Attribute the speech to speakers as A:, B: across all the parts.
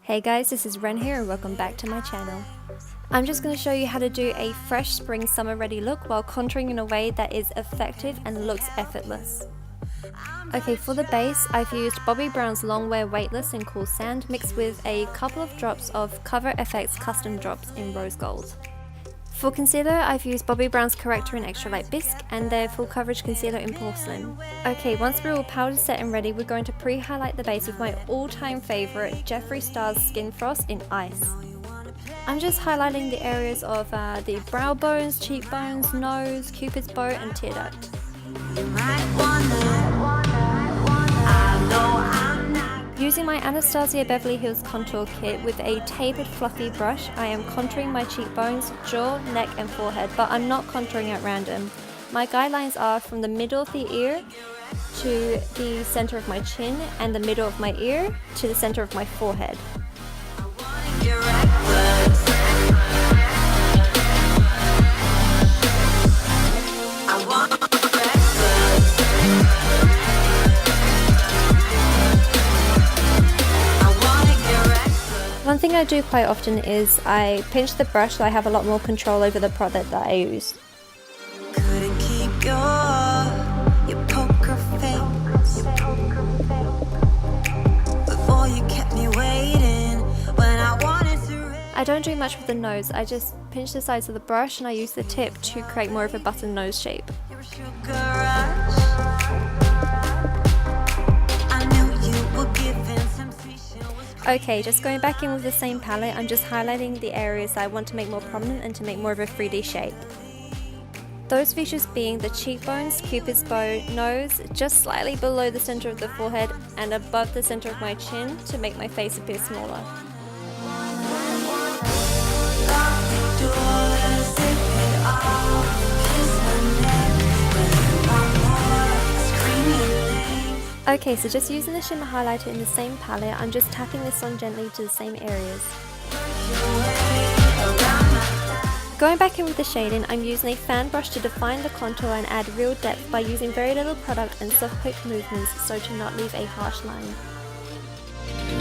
A: Hey guys, this is Ren here and welcome back to my channel. I'm just going to show you how to do a fresh spring summer ready look while contouring in a way that is effective and looks effortless. Okay, for the base I've used Bobbi Brown's Longwear Weightless in Cool Sand mixed with a couple of drops of Cover FX Custom Drops in Rose Gold. For concealer, I've used Bobbi Brown's Corrector in Extra Light Bisque and their Full Coverage Concealer in Porcelain. Okay, once we're all powdered, set and ready, we're going to pre-highlight the base with my all-time favourite Jeffree Star's Skin Frost in Ice. I'm just highlighting the areas of the brow bones, cheekbones, nose, cupid's bow and tear duct. Using my Anastasia Beverly Hills contour kit with a tapered fluffy brush, I am contouring my cheekbones, jaw, neck and forehead, but I'm not contouring at random. My guidelines are from the middle of the ear to the center of my chin and the middle of my ear to the center of my forehead. One thing I do quite often is I pinch the brush so I have a lot more control over the product that I use.
B: Couldn't keep your poker face before you kept me waiting when I wanted to.
A: I don't do much with the nose, I just pinch the sides of the brush and I use the tip to create more of a button nose shape.
B: Your sugar rush. I knew you were giving some sweet shit.
A: Okay, just going back in with the same palette, I'm just highlighting the areas that I want to make more prominent and to make more of a 3D shape. Those features being the cheekbones, cupid's bow, nose, just slightly below the center of the forehead and above the center of my chin to make my face appear smaller. Okay, so just using the shimmer highlighter in the same palette, I'm just tapping this on gently to the same areas. Going back in with the shading, I'm using a fan brush to define the contour and add real depth by using very little product and soft quick movements so to not leave a harsh line.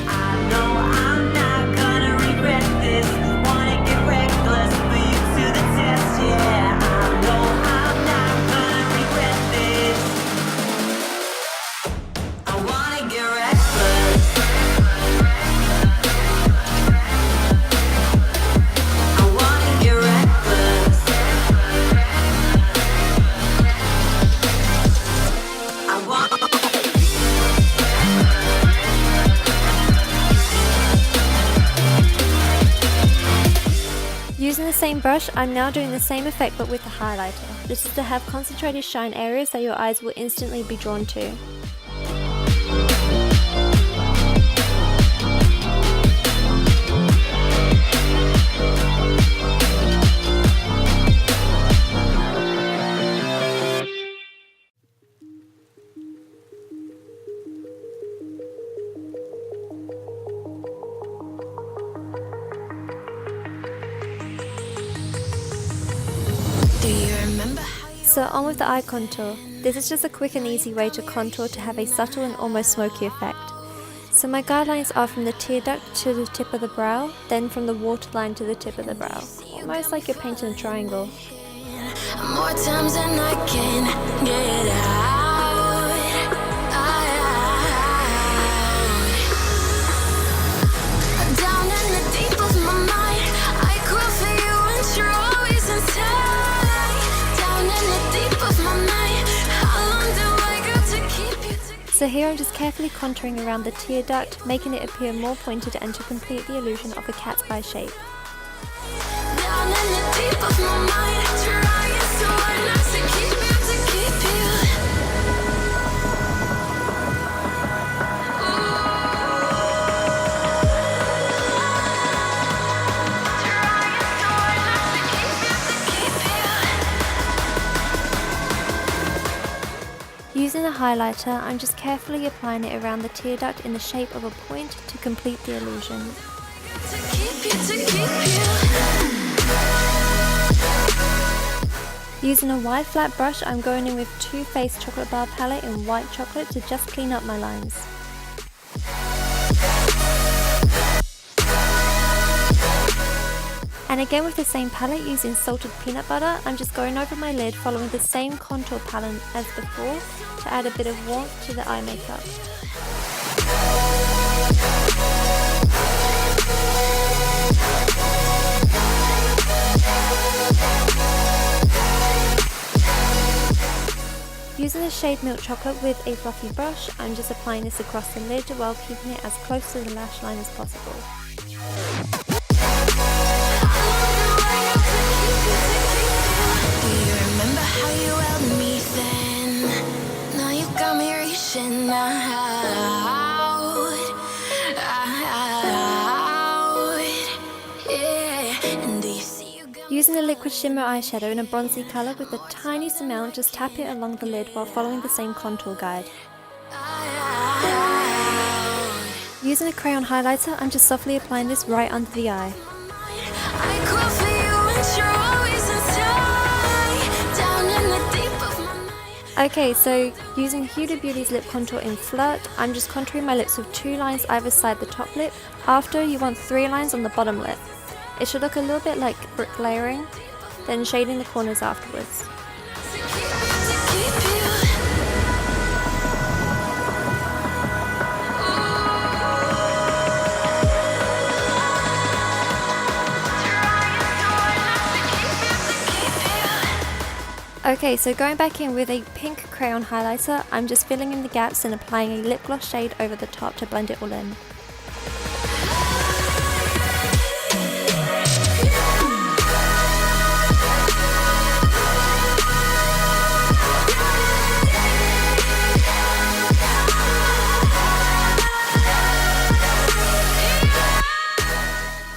B: I know I'm not gonna regret this. Wanna get reckless, put you to the test, yeah. I know I'm not gonna regret this. I wanna get reckless. I wanna get reckless. I want.
A: Using the same brush, I'm now doing the same effect but with the highlighter. This is to have concentrated shine areas that your eyes will instantly be drawn to. So on with the eye contour. This is just a quick and easy way to contour to have a subtle and almost smoky effect. So my guidelines are from the tear duct to the tip of the brow, then from the waterline to the tip of the brow. Almost like you're painting a triangle.
B: More times than I can get out. Down in the deep of my mind, I crawl for you and you're always inside. Down in the deep of my mind, how long do I got to keep you together?
A: So here I'm just carefully contouring around the tear duct, making it appear more pointed and to complete the illusion of a cat's eye shape.
B: Down in the deep of my mind, trying so hard not to keep you, to keep you.
A: Using a highlighter, I'm just carefully applying it around the tear duct in the shape of a point to complete the illusion. Using a wide flat brush, I'm going in with Too Faced Chocolate Bar Palette in white chocolate to just clean up my lines. And again with the same palette using salted peanut butter, I'm just going over my lid following the same contour pattern as before to add a bit of warmth to the eye makeup. Using the shade Milk Chocolate with a fluffy brush, I'm just applying this across the lid while keeping it as close to the lash line as possible. Using a liquid shimmer eyeshadow in a bronzy colour with the tiniest amount, just tap it along the lid while following the same contour guide. Using a crayon highlighter, I'm just softly applying this right under the eye. Okay, so using Huda Beauty's lip contour in Flirt, I'm just contouring my lips with 2 lines either side the top lip. After, you want 3 lines on the bottom lip. It should look a little bit like brick layering, then shading the corners afterwards. Okay, so going back in with a pink crayon highlighter, I'm just filling in the gaps and applying a lip gloss shade over the top to blend it all in.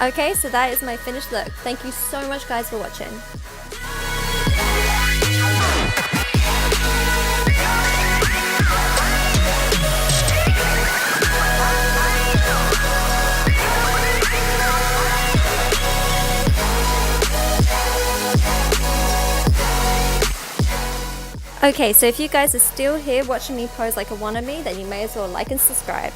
A: Okay, so that is my finished look. Thank you so much guys for watching. Okay, so if you guys are still here watching me pose like a wannabe, then you may as well like and subscribe.